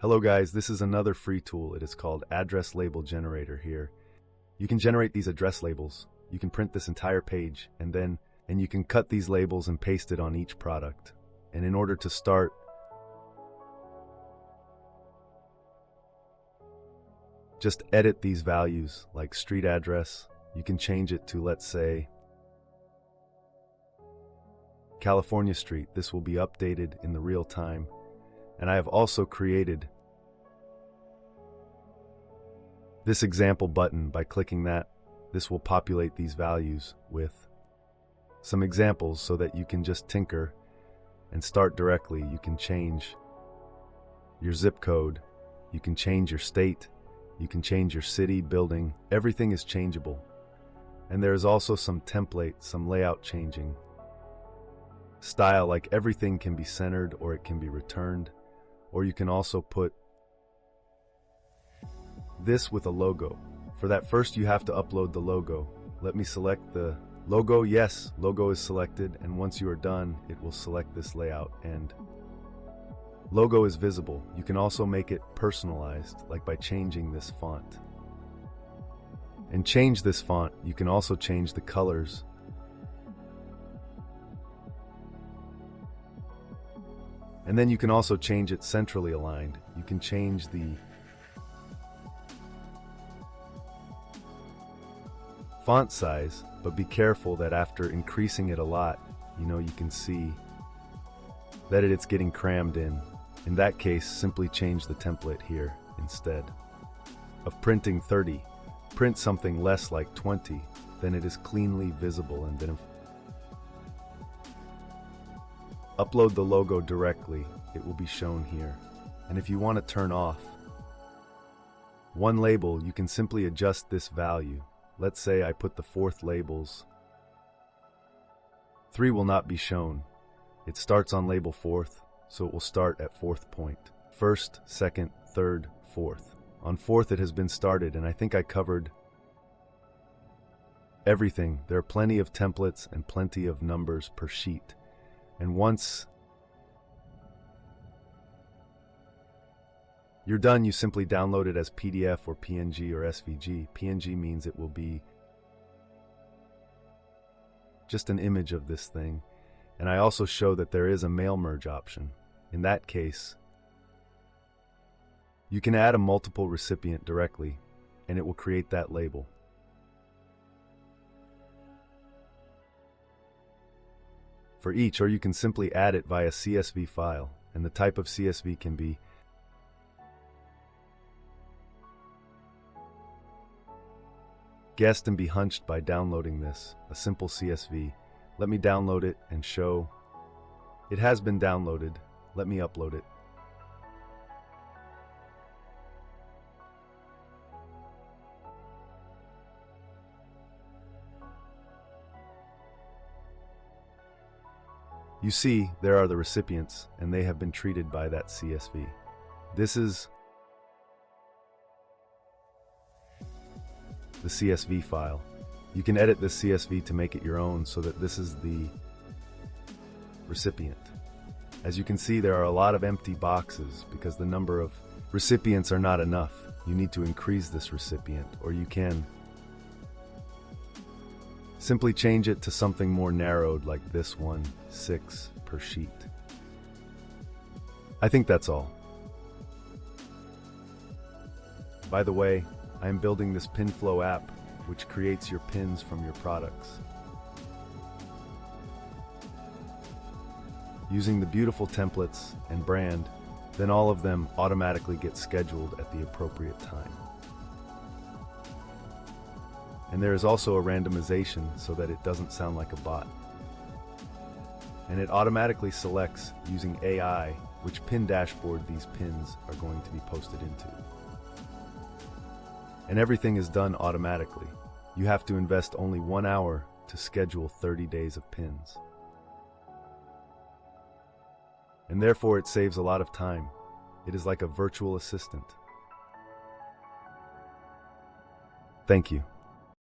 Hello guys, this is another free tool. It is called Address Label Generator here. You can generate these address labels. You can print this entire page and you can cut these labels and paste it on each product. And in order to start, just edit these values like street address. You can change it to, let's say, California Street. This will be updated in the real time. And I have also created this example button. By clicking that, this will populate these values with some examples so that you can just tinker and start directly. You can change your zip code, you can change your state, you can change your city, building. Everything is changeable. And there is also some template, some layout changing. Style, like everything can be centered or it can be returned. Or you can also put this with a logo. For that, first you have to upload the logo. Let me select the logo. Yes, logo is selected, and once you are done, it will select this layout and logo is visible. You can also make it personalized, like by changing this font. And change this font. You can also change the colors. And then you can also change it centrally aligned. You can change the font size, but be careful that after increasing it a lot, you can see that it's getting crammed in. In that case, simply change the template here. Instead of printing 30, print something less like 20, then it is cleanly visible, and then upload the logo directly. It will be shown here. And if you want to turn off one label, you can simply adjust this value. Let's say I put the fourth labels. 3 will not be shown. It starts on label 4th, so it will start at 4th point. 1st, 2nd, 3rd, 4th. On 4th it has been started, and I think I covered everything. There are plenty of templates and plenty of numbers per sheet. And once you're done, you simply download it as PDF or PNG or SVG. PNG means it will be just an image of this thing. And I also show that there is a mail merge option. In that case, you can add a multiple recipient directly, and it will create that label. For each, or you can simply add it via CSV file, and the type of CSV can be guessed and be hunched by downloading this, a simple CSV. Let me download it and show it has been downloaded. Let me upload it. You see, there are the recipients, and they have been treated by that CSV. This is the CSV file. You can edit this CSV to make it your own so that this is the recipient. As you can see, there are a lot of empty boxes because the number of recipients are not enough. You need to increase this recipient, or you can simply change it to something more narrowed like this one, 6 per sheet. I think that's all. By the way, I am building this pin flow app which creates your pins from your products. Using the beautiful templates and brand, then all of them automatically get scheduled at the appropriate time. And there is also a randomization so that it doesn't sound like a bot. And it automatically selects using AI which pin dashboard these pins are going to be posted into. And everything is done automatically. You have to invest only 1 hour to schedule 30 days of pins. And therefore it saves a lot of time. It is like a virtual assistant. Thank you.